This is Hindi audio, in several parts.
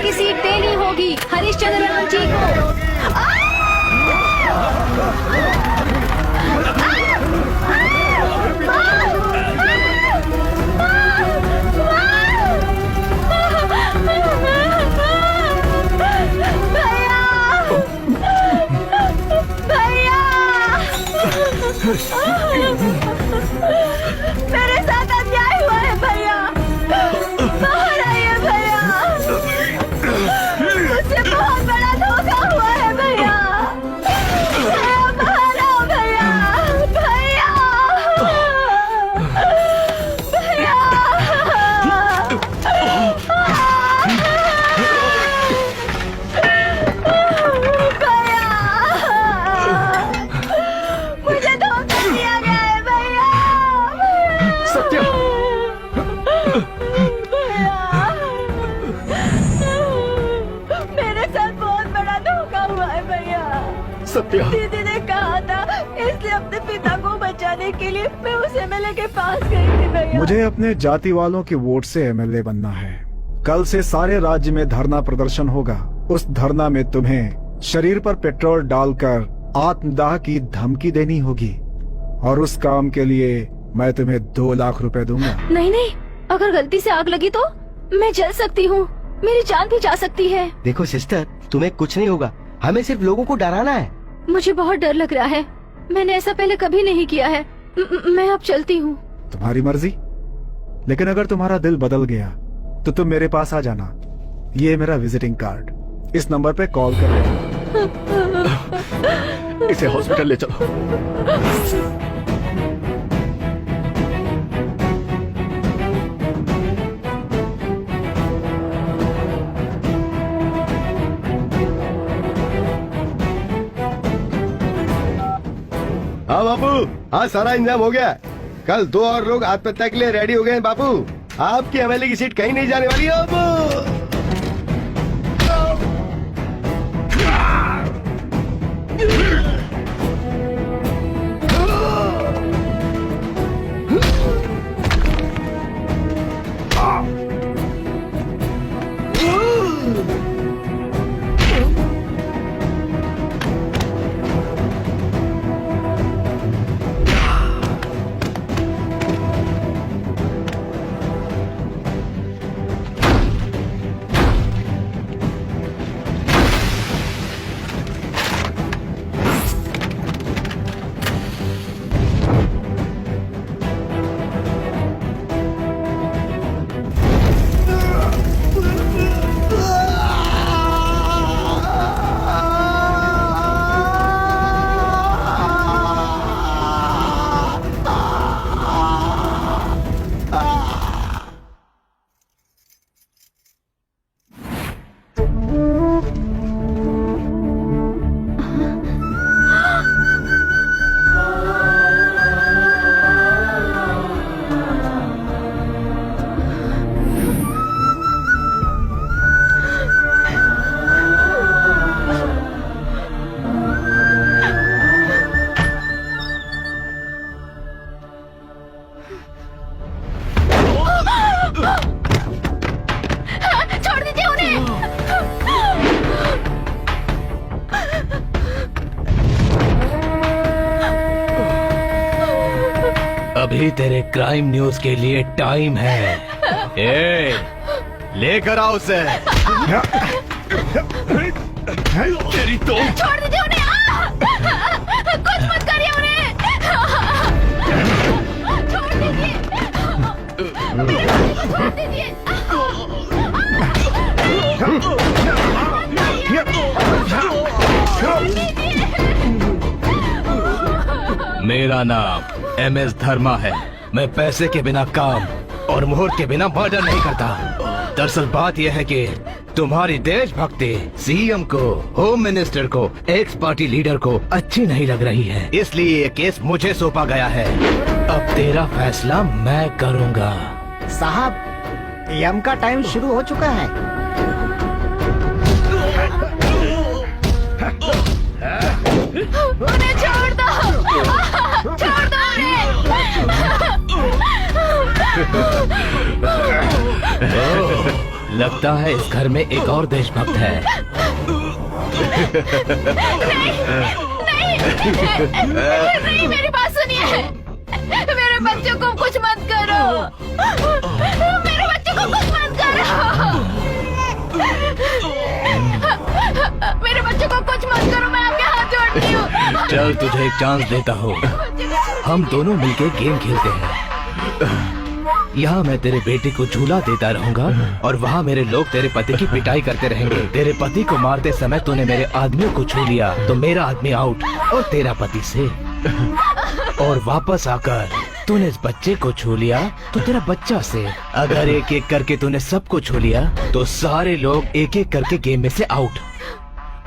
की सीट देनी होगी हरिश्चंद्र राम जी को। मेरे साथ अन्याय हुआ है भैया, बाहर आइए भैया, मुझसे बहुत बड़ा धोखा हुआ है भैया, भैया बाहर आओ भैया, भैया, भैया, मुझे धोखा दिया गया है भैया। सत्या, मेरे साथ बहुत बड़ा धोखा हुआ है भैया। सत्या, दीदी ने कहा था, इसलिए अपने पिता को बचाने के लिए मैं उस एमएलए के पास गई थी भैया। मुझे अपने जाति वालों के वोट से एमएलए बनना है। कल से सारे राज्य में धरना प्रदर्शन होगा। उस धरना में तुम्हें शरीर पर पेट्रोल डालकर आत्मदाह की धमकी देनी होगी और उस काम के लिए मैं तुम्हें 2 लाख रुपए दूंगा। नहीं नहीं, अगर गलती से आग लगी तो मैं जल सकती हूँ, मेरी जान भी जा सकती है। देखो सिस्टर, तुम्हें कुछ नहीं होगा, हमें सिर्फ लोगों को डराना है। मुझे बहुत डर लग रहा है, मैंने ऐसा पहले कभी नहीं किया है। मैं अब चलती हूँ। तुम्हारी मर्जी, लेकिन अगर तुम्हारा दिल बदल गया तो तुम मेरे पास आ जाना। ये मेरा विजिटिंग कार्ड, इस नंबर पे कॉल कर लेना। इसे हॉस्पिटल ले चलो। हाँ बापू, हाँ सारा इंतजाम हो गया। कल 2 और लोग आत्महत्या के लिए रेडी हो गए हैं बापू। आपकी एमएलए की सीट कहीं नहीं जाने वाली है बापू। छोड़ दीजिए उन्हें। अभी तेरे क्राइम न्यूज के लिए टाइम है। ए, लेकर आओ उसे। तेरी तो छोड़ दीजिए उन्हें। कुछ मत करिए उन्हें। छोड़ दीजिए। छोड़ दीजिए। मेरा नाम MS धर्मा है। मैं पैसे के बिना काम और मुहूर्त के बिना मर्डर नहीं करता। दरअसल बात यह है कि तुम्हारी देशभक्ति सीएम को, होम मिनिस्टर को, एक्स पार्टी लीडर को अच्छी नहीं लग रही है, इसलिए ये केस मुझे सौंपा गया है। अब तेरा फैसला मैं करूंगा। साहब, यम का टाइम शुरू हो चुका है। उन्हें छोड़ दो। छोड़ दो उन्हें। लगता है इस घर में एक और देशभक्त है। नहीं, मेरी बात सुनिए। मेरे बच्चों को कुछ मत करो। मेरे बच्चों को कुछ मत करो। मेरे बच्चों को कुछ मत करो, मैं आपके हाथ जोड़ती हूँ। चल तुझे एक चांस देता हूँ, हम दोनों मिलके गेम खेलते हैं। यहाँ मैं तेरे बेटे को झूला देता रहूंगा और वहाँ मेरे लोग तेरे पति की पिटाई करते रहेंगे। तेरे पति को मारते समय तूने मेरे आदमियों को छू लिया तो मेरा आदमी आउट और तेरा पति से। और वापस आकर तूने इस बच्चे को छू लिया तो तेरा बच्चा से। अगर एक एक करके तूने सबको छू लिया तो सारे लोग एक एक करके गेम में से आउट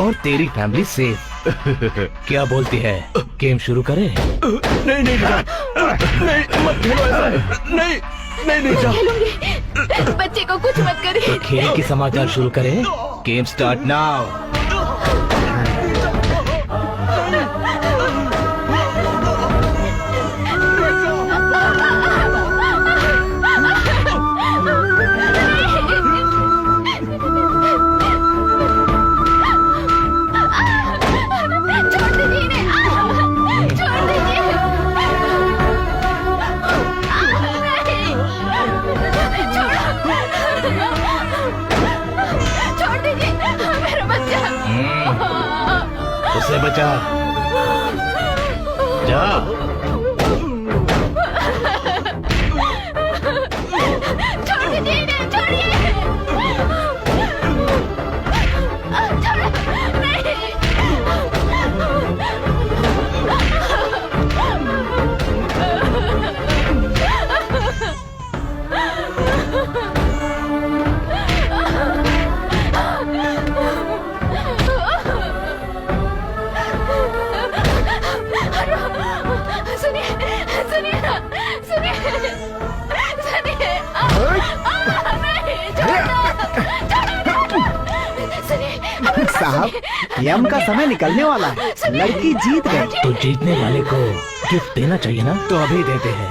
और तेरी फैमिली सेफ। क्या बोलती है, गेम शुरू करें? नहीं नहीं नहीं, मत खेलो ऐसा। नहीं नहीं नहीं जा। खेलूंगी। बच्चे को कुछ मत करिए। तो खेल के समाचार शुरू करें। Game start now. उसे बचा। जा। छोड़ दीजिए इन्हें, छोड़िए। साहब, यम का समय निकलने वाला है। लड़की जीत गई। तो जीतने वाले को गिफ्ट देना चाहिए ना, तो अभी देते हैं।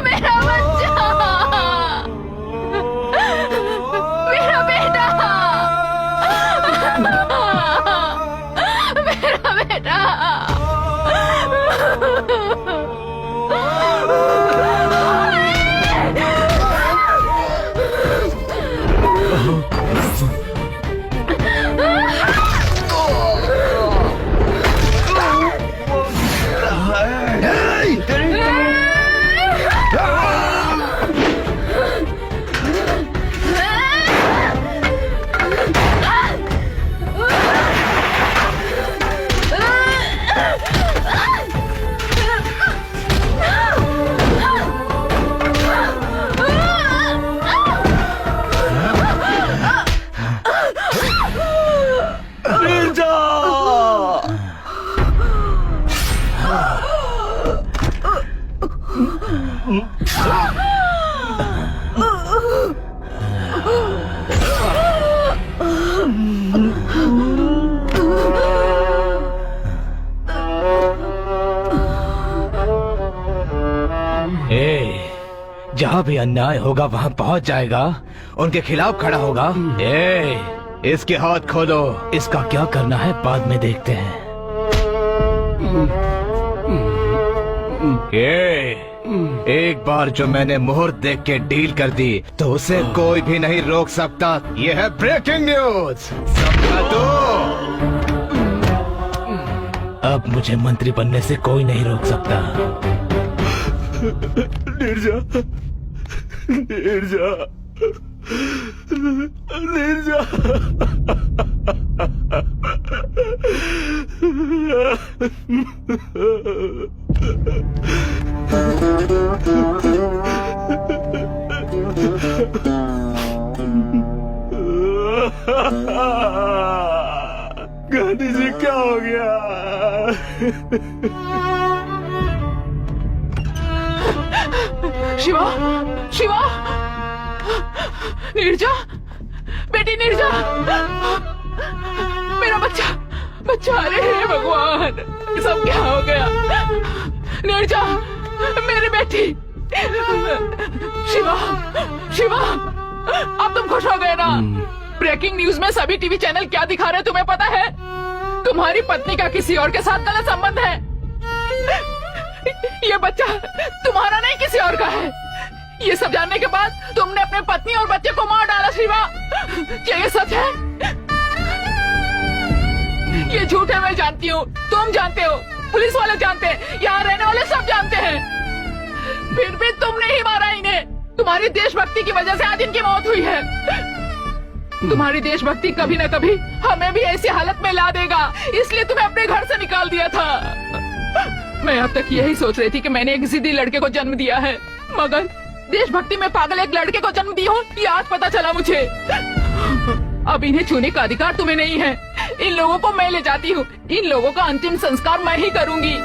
मेरा बच्चा, मेरा बेटा, मेरा बेटा। जहाँ भी अन्याय होगा वहाँ पहुँच जाएगा, उनके खिलाफ खड़ा होगा। इसके हाथ खोलो। इसका क्या करना है बाद में देखते हैं। एक बार जो मैंने मुहूर्त देख के डील कर दी तो उसे कोई भी नहीं रोक सकता। ये है ब्रेकिंग न्यूज। समझा तो? अब मुझे मंत्री बनने से कोई नहीं रोक सकता। नीरजा, नीरजा, नीरजा। गांधी जी क्या हो गया? शिवा, शिवा, नीरजा, बेटी नीरजा, मेरा बच्चा, बच्चा, अरे हे भगवान, सब क्या हो गया? नीरजा, मेरी बेटी, शिवा, शिवा, अब तुम खुश हो गए ना? ब्रेकिंग न्यूज में सभी टीवी चैनल क्या दिखा रहे तुम्हें पता है? तुम्हारी पत्नी का किसी और के साथ गलत संबंध है। ये बच्चा तुम्हारा नहीं किसी और का है। ये सब जानने के बाद तुमने अपने पत्नी और बच्चे को मार डाला शिवा। क्या ये सच है? ये झूठ है, मैं जानती हूँ, तुम जानते हो, पुलिस वाले जानते हैं, यहाँ रहने वाले सब जानते हैं। फिर भी तुमने ही मारा इन्हें। तुम्हारी देशभक्ति की वजह से आज इनकी मौत हुई है। तुम्हारी देशभक्ति कभी न कभी हमें भी ऐसी हालत में ला देगा, इसलिए तुम्हें अपने घर से निकाल दिया था। मैं अब तक यही सोच रही थी कि मैंने एक जिद्दी लड़के को जन्म दिया है, मगर देशभक्ति में पागल एक लड़के को जन्म दी हूँ, ये आज पता चला मुझे। अब इन्हें छूने का अधिकार तुम्हें नहीं है। इन लोगों को मैं ले जाती हूँ, इन लोगों का अंतिम संस्कार मैं ही करूंगी।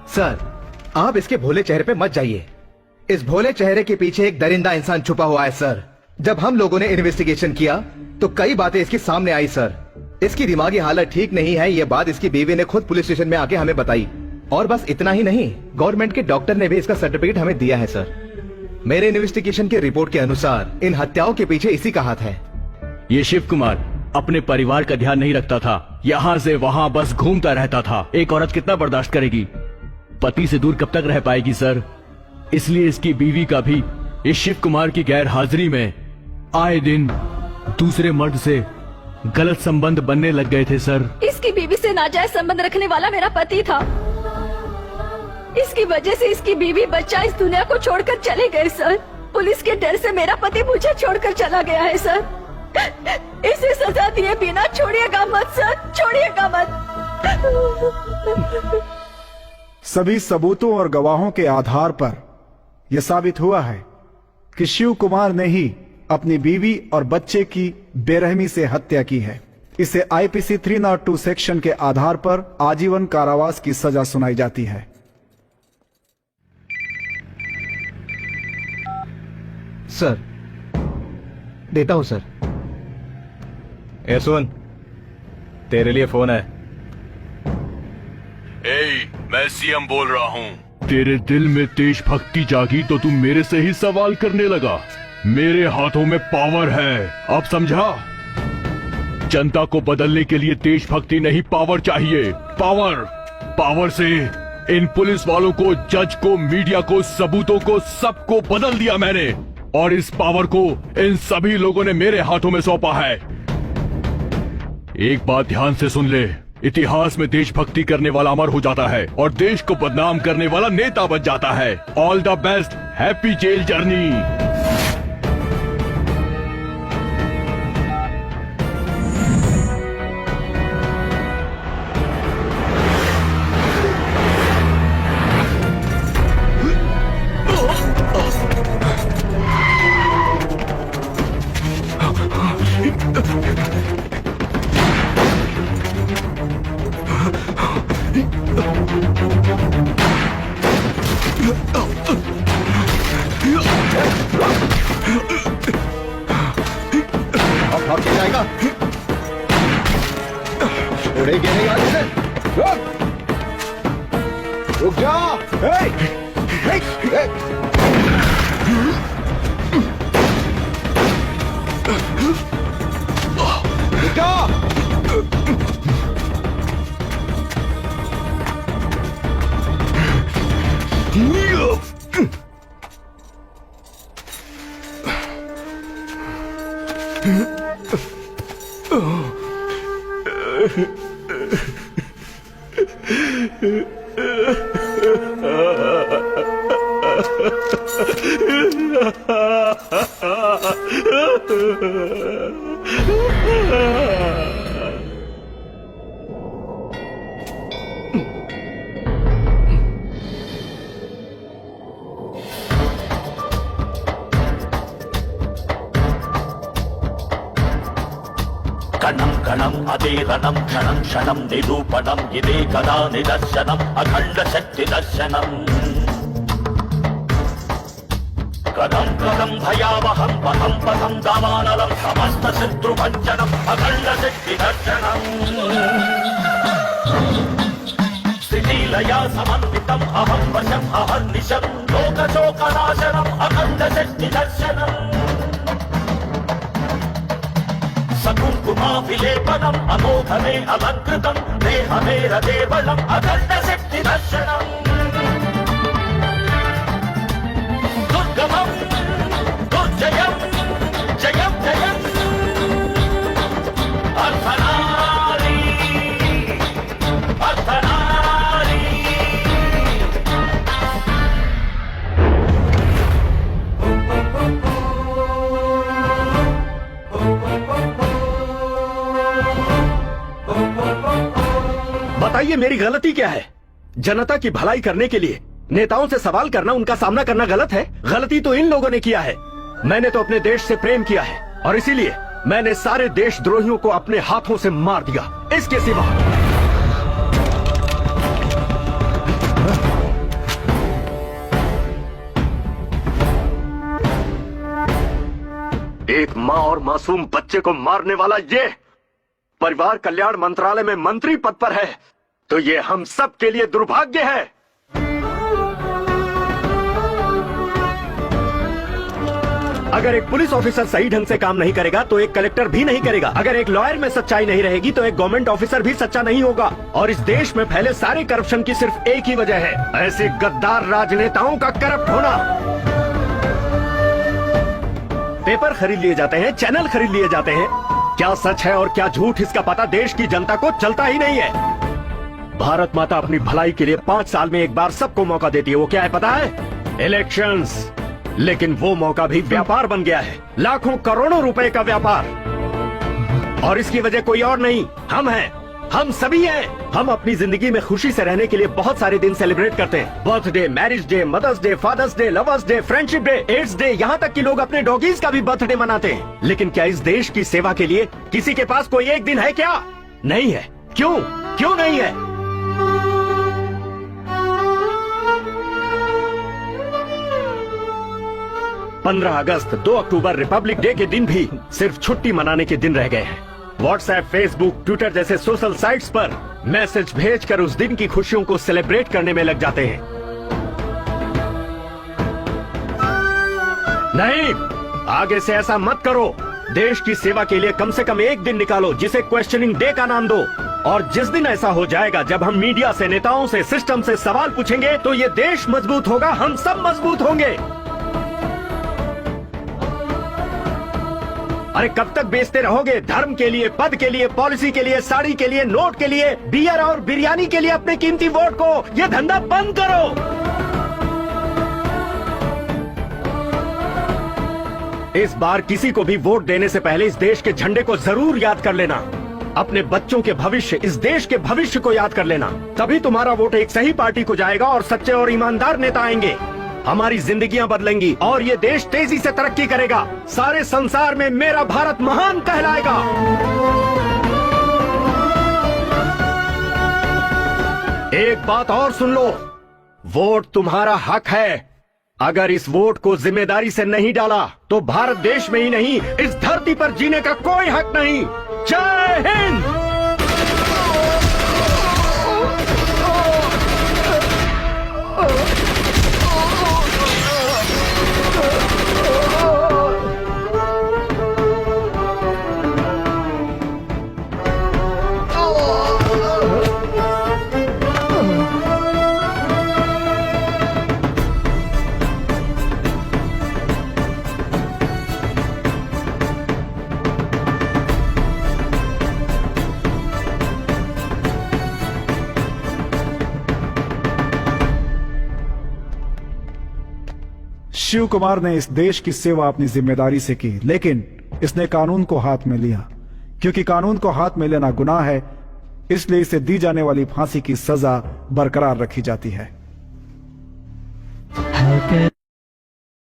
सर, आप इसके भोले चेहरे पे मत जाइए। इस भोले चेहरे के पीछे एक दरिंदा इंसान छुपा हुआ है सर। जब हम लोगों ने इन्वेस्टिगेशन किया तो कई बातें इसके सामने आई सर। इसकी दिमागी हालत ठीक नहीं है, ये बात इसकी बीवी ने खुद पुलिस स्टेशन में आके हमें बताई। और बस इतना ही नहीं, गवर्नमेंट के डॉक्टर ने भी इसका सर्टिफिकेट हमें दिया है सर। मेरे इन्वेस्टिगेशन के रिपोर्ट के अनुसार इन हत्याओं के पीछे इसी का हाथ है। ये शिव कुमार अपने परिवार का ध्यान नहीं रखता था, यहाँ से वहाँ बस घूमता रहता था। एक औरत कितना बर्दाश्त करेगी? पति से दूर कब तक रह पाएगी सर? इसलिए इसकी बीवी का भी इस शिव कुमार की गैर हाजिरी में आए दिन दूसरे मर्द से गलत संबंध बनने लग गए थे सर। इसकी बीवी से नाजायज संबंध रखने वाला मेरा पति था। इसकी वजह से इसकी बीवी बच्चा इस दुनिया को छोड़कर चले गए सर। पुलिस के डर से मेरा पति मुझे छोड़कर चला गया है सर। इसे सजा दिए बिना छोड़िएगा मत सर, छोड़िएगा मत। सभी सबूतों और गवाहों के आधार पर यह साबित हुआ है कि शिव कुमार ने ही अपनी बीवी और बच्चे की बेरहमी से हत्या की है। इसे आईपीसी 302 सेक्शन के आधार पर आजीवन कारावास की सजा सुनाई जाती है। सर, देता हूं सर। ए सुन, तेरे लिए फोन है। मैं सीएम बोल रहा हूँ। तेरे दिल में देशभक्ति जागी तो तू मेरे से ही सवाल करने लगा। मेरे हाथों में पावर है, अब समझा? जनता को बदलने के लिए देशभक्ति नहीं, पावर चाहिए। पावर, पावर से इन पुलिस वालों को, जज को, मीडिया को, सबूतों को, सबको बदल दिया मैंने। और इस पावर को इन सभी लोगों ने मेरे हाथों में सौंपा है। एक बात ध्यान से सुन ले, इतिहास में देशभक्ति करने वाला अमर हो जाता है और देश को बदनाम करने वाला नेता बन जाता है। All the best, happy jail journey. अब भाग के जाएगा, उड़े गिरेगा यहाँ से। रुक जा। रुक जा। కణం కణం అదేరణం క్షణం క్షణం నిరూపణం ఇదే కదా నిదర్శనం అఖండ శక్తి దర్శనం కథం కథం భయావహం పథం పథం దావానలం సమస్త శత్రు భంజనం అఖండ శక్తి దర్శనం స్థితిలయా సమన్వితం అహం వశం అహర్నిశం లోకశోకనాశనం అఖండ శక్తి దర్శనం సకుంకుమా విలేపనం అమోఘమే అలంకృతం దేహమేర దేవలం అఖండ శక్తి దర్శనం దుర్గమం దుర్జయం జయం జయం అర్ధనారీ అర్ధనారీ बताइए मेरी गलती क्या है? जनता की भलाई करने के लिए नेताओं से सवाल करना, उनका सामना करना गलत है? गलती तो इन लोगों ने किया है। मैंने तो अपने देश से प्रेम किया है और इसीलिए मैंने सारे देशद्रोहियों को अपने हाथों से मार दिया। इसके सिवा एक माँ और मासूम बच्चे को मारने वाला ये परिवार कल्याण मंत्रालय में मंत्री पद पर है, तो ये हम सब के लिए दुर्भाग्य है। अगर एक पुलिस ऑफिसर सही ढंग से काम नहीं करेगा तो एक कलेक्टर भी नहीं करेगा। अगर एक लॉयर में सच्चाई नहीं रहेगी तो एक गवर्नमेंट ऑफिसर भी सच्चा नहीं होगा। और इस देश में फैले सारे करप्शन की सिर्फ एक ही वजह है, ऐसे गद्दार राजनेताओं का करप्ट होना। पेपर खरीद लिए जाते हैं, चैनल खरीद लिए जाते हैं, क्या सच है और क्या झूठ इसका पता देश की जनता को चलता ही नहीं है। भारत माता अपनी भलाई के लिए 5 साल में एक बार सबको मौका देती है, वो क्या है पता है? इलेक्शंस। लेकिन वो मौका भी व्यापार बन गया है, लाखों करोड़ों रुपए का व्यापार। और इसकी वजह कोई और नहीं, हम हैं, हम सभी हैं। हम अपनी जिंदगी में खुशी से रहने के लिए बहुत सारे दिन सेलिब्रेट करते हैं। Birthday, marriage day, mother's day, father's day, lovers day, friendship day, AIDS day, यहाँ तक कि लोग अपने डॉगीज का भी बर्थडे मनाते हैं। लेकिन क्या इस देश की सेवा के लिए किसी के पास कोई एक दिन है क्या? नहीं है। क्यों? क्यों नहीं है? पंद्रह अगस्त, 2 अक्टूबर रिपब्लिक डे के दिन भी सिर्फ छुट्टी मनाने के दिन रह गए हैं। व्हाट्सएप, फेसबुक, ट्विटर जैसे सोशल साइट्स पर मैसेज भेजकर उस दिन की खुशियों को सेलिब्रेट करने में लग जाते हैं। नहीं, आगे से ऐसा मत करो। देश की सेवा के लिए कम से कम एक दिन निकालो जिसे क्वेश्चनिंग डे का नाम दो। और जिस दिन ऐसा हो जाएगा जब हम मीडिया से, नेताओं से, सिस्टम से सवाल पूछेंगे तो ये देश मजबूत होगा, हम सब मजबूत होंगे। अरे कब तक बेचते रहोगे धर्म के लिए, पद के लिए, पॉलिसी के लिए, साड़ी के लिए, नोट के लिए, बियर और बिरयानी के लिए अपने कीमती वोट को? ये धंधा बंद करो। इस बार किसी को भी वोट देने से पहले इस देश के झंडे को जरूर याद कर लेना। अपने बच्चों के भविष्य, इस देश के भविष्य को याद कर लेना। तभी तुम्हारा वोट एक सही पार्टी को जाएगा और सच्चे और ईमानदार नेता आएंगे। हमारी जिंदगियां बदलेंगी और ये देश तेजी से तरक्की करेगा। सारे संसार में मेरा भारत महान कहलाएगा। एक बात और सुन लो, वोट तुम्हारा हक है। अगर इस वोट को जिम्मेदारी से नहीं डाला तो भारत देश में ही नहीं, इस धरती पर जीने का कोई हक नहीं। जय हिंद। शिव कुमार ने इस देश की सेवा अपनी जिम्मेदारी से की, लेकिन इसने कानून को हाथ में लिया। क्योंकि कानून को हाथ में लेना गुनाह है, इसलिए इसे दी जाने वाली फांसी की सजा बरकरार रखी जाती है।